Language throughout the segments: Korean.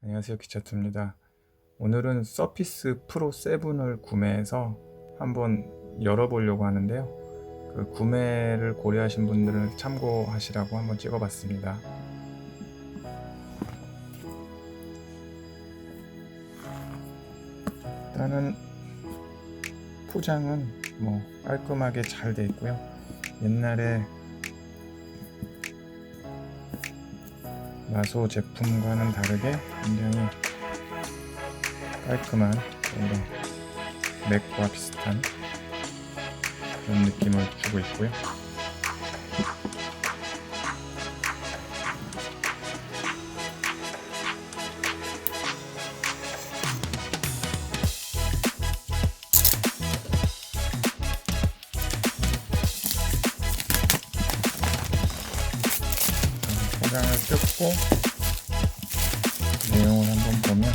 안녕하세요, 기차투입니다. 오늘은 서피스 프로 7을 구매해서 한번 열어보려고 하는데요. 그 구매를 고려하신 분들을 참고하시라고 한번 찍어봤습니다. 일단은 포장은 깔끔하게 잘 돼 있고요. 옛날에 마소 제품과는 다르게 굉장히 깔끔한 맥과 비슷한 그런 느낌을 주고 있고요. 포장을 뜯고 내용을 한번 보면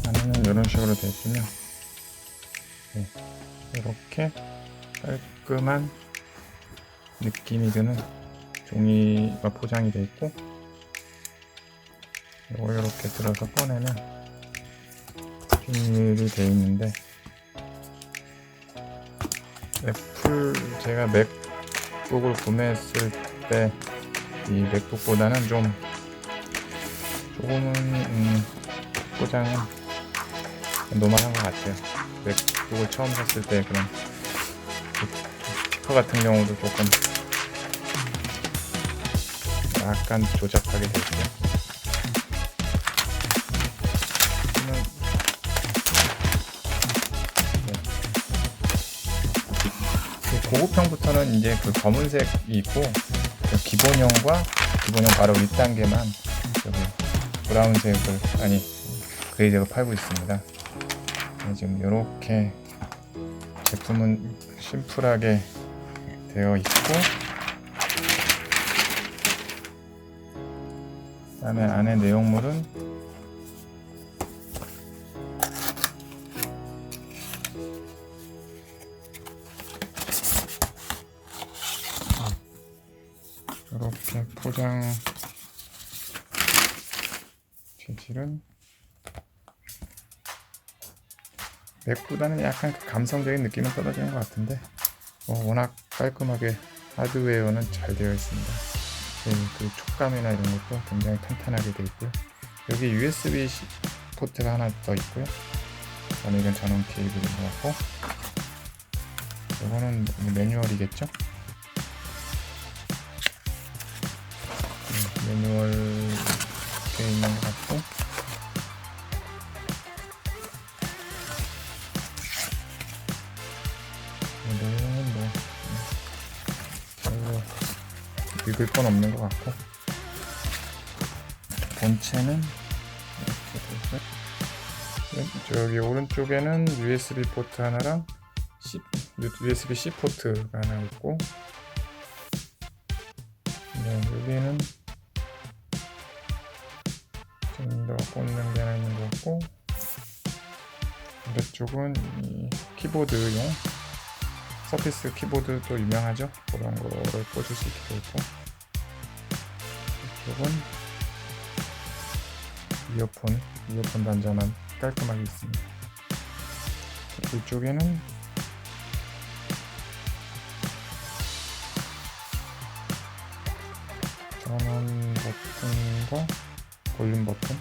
안에는 이런 식으로 되어 있군요. 이렇게 깔끔한 느낌이 드는 종이가 포장이 되어 있고, 이걸 이렇게 들어서 꺼내면 비닐이 되어 있는데, 제가 맥북을 구매했을 때 이 맥북보다는 조금은 포장은 노멀한 것 같아요. 맥북을 처음 샀을 때 그런 스티커 같은 경우도 조금 약간 조잡하게 되어 있고요. 고급형부터는 이제 그 검은색이 있고, 기본형 바로 윗단계만 브라운색을 그레이색을 팔고 있습니다. 지금 이렇게 제품은 심플하게 되어 있고, 그다음에 안에 내용물은 이렇게 포장 재질은 맥보다는 약간 감성적인 느낌은 떨어지는 것 같은데, 워낙 깔끔하게 하드웨어는 잘 되어 있습니다. 그 촉감이나 이런 것도 굉장히 탄탄하게 되어 있고요. 여기 USB 포트가 하나 더 있고요. 그다음에 이건 전원 케이블인 것 같고, 이거는 매뉴얼이겠죠? 매뉴얼 꽤 있는 것 같고, 내용은 별로 읽을 건 없는 것 같고, 본체는 이렇게 되고, 저기 오른쪽에는 USB 포트 하나랑 USB-C 포트가 하나 있고, 여기는 좀 더 꽂는 게 하나 있는 것 같고, 아래쪽은 이 키보드용 서피스 키보드도 유명하죠. 그런 거를 꽂을 수 있게 되어 있고, 이쪽은 이어폰 단자만 깔끔하게 있습니다. 이쪽에는 전원 버튼과 볼륨 버튼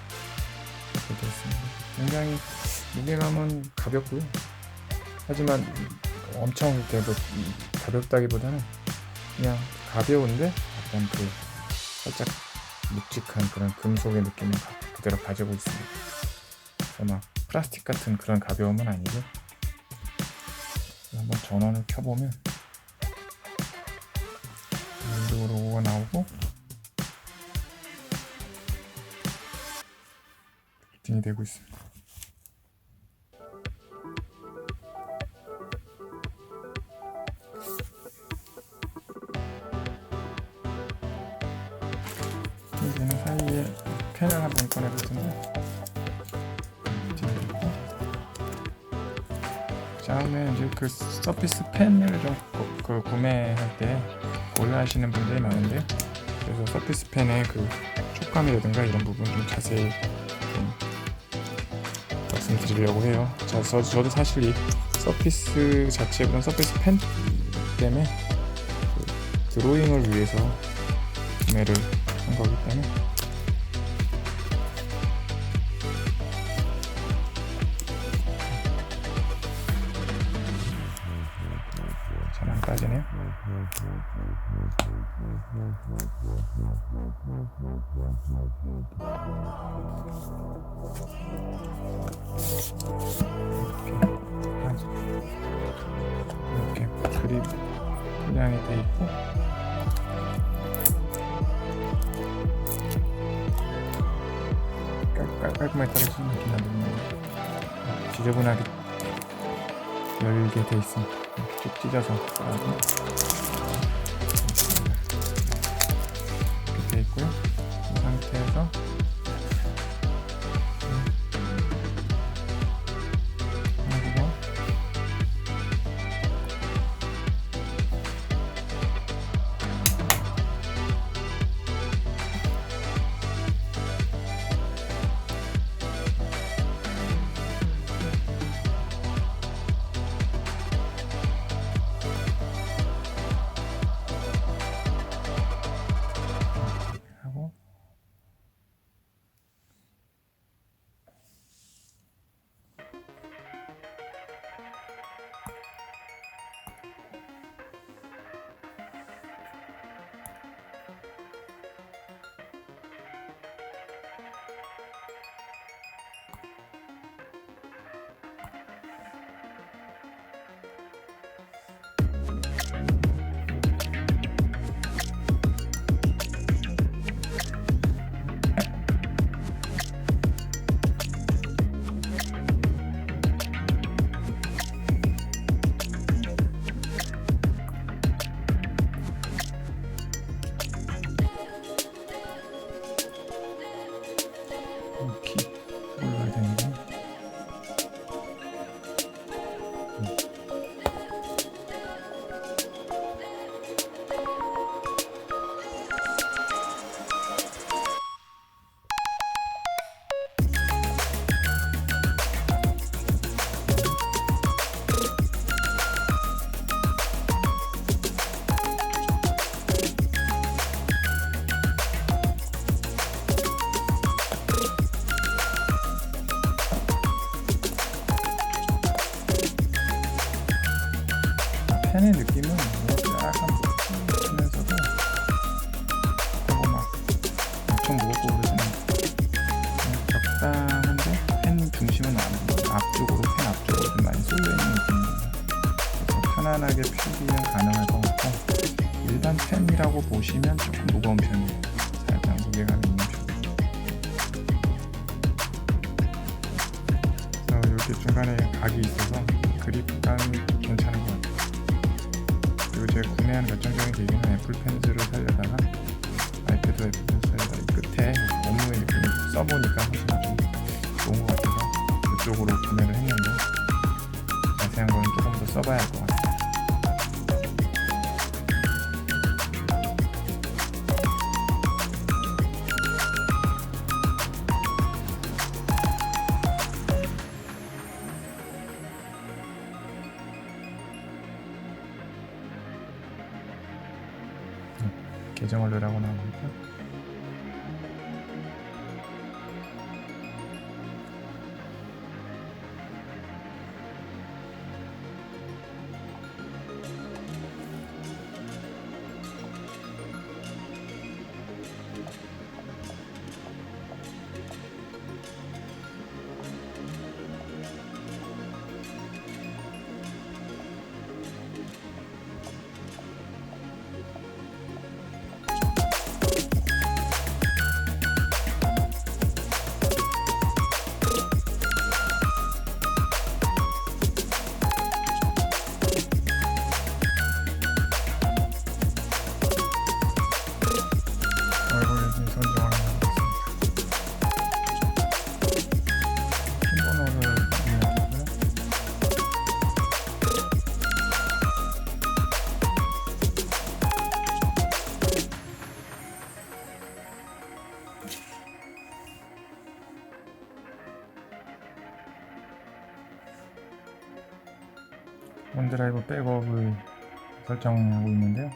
이렇게 되어 있습니다. 굉장히 무게감은 가볍고요. 하지만 엄청 이렇게 가볍다기보다는 그냥 가벼운데 약간 살짝 묵직한 그런 금속의 느낌을 그대로 가지고 있습니다. 그래서 막 플라스틱 같은 그런 가벼움은 아니고, 한번 전원을 켜보면 윈도우 로고가 나오고 부팅이 되고 있습니다. 이제는 사이에 펜을 한번 꺼내볼 텐데, 다음에 이제 그 서피스 펜을 좀 구매할 때 고려하시는 분들이 많은데, 그래서 서피스 펜의 그 촉감이라든가 이런 부분 좀 자세히 좀 말씀드리려고 해요. 자, 저도 사실 이 서피스 자체보다는 서피스 펜 때문에 그 드로잉을 위해서 구매를 한 거기 때문에 잘 안 빠지네요. 이렇게 그립 분량이 돼 있고, 깔끔하게 떨어지는 느낌 나는 지저분하게 열게 돼 있습니다. 이렇게 쭉 찢어서 하고 이렇게 돼 있고요. 이 상태에서 이렇게 올라야 되는데, 펜의 느낌은 이렇게 약간 묵히면서도 하고 막 엄청 무겁고 그러지는 적당한데, 펜 중심은 앞쪽으로, 펜 앞쪽으로 좀 많이 쏠려있는 느낌입니다. 그래서 편안하게 필기는 가능할 것 같고, 일반 펜이라고 보시면 조금 무거운 편이에요. 살짝 무게감이 있는 편이에요. 그래서 이렇게 중간에 각이 있어서 그립감이 괜찮은 것 같아요. 그리고 제가 구매한 결정적인 계기는 애플 펜슬을 살려다가 아이패드 애플 펜슬 살려다가 이 끝에 업무에 이렇게 써보니까 훨씬 좀 좋은 것 같아서 그쪽으로 구매를 했는데, 자세한 거는 조금 더 써봐야 할 것 같아요. 계정 완료라고 나옵니다. 원드라이브 백업을 설정하고 있는데요.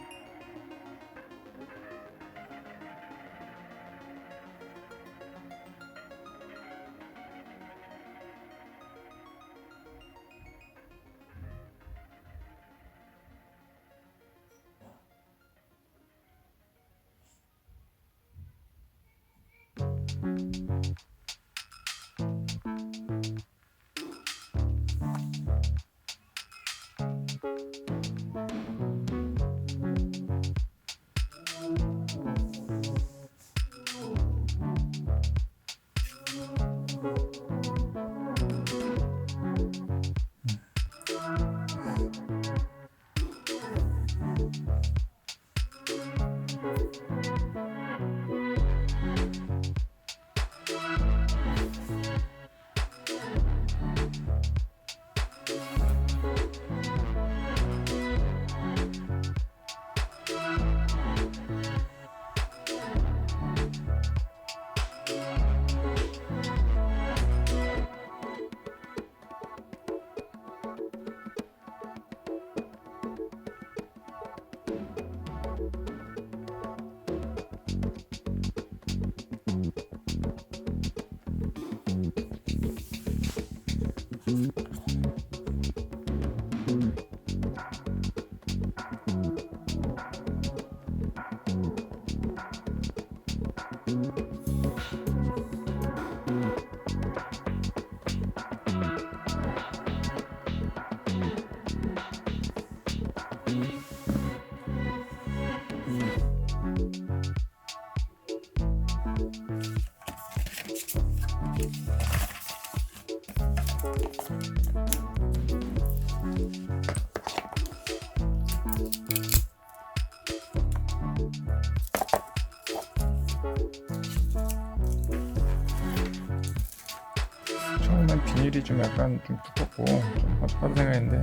처음엔 비닐이 좀 약간 좀 두껍고 좀 허접하다 생각했는데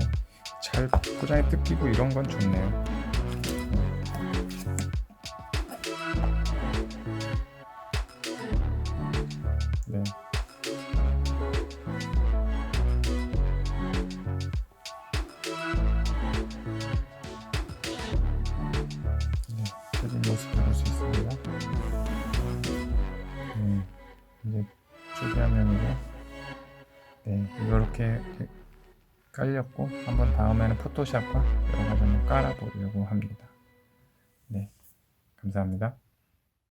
잘 포장에 뜯기고 이런 건 좋네요. 네. 펴진 모습을 볼 수 있습니다. 이제 쪽이 화면이고, 이렇게 깔렸고, 한번 다음에는 포토샵과 여러 가지 한번 깔아보려고 합니다. 네, 감사합니다.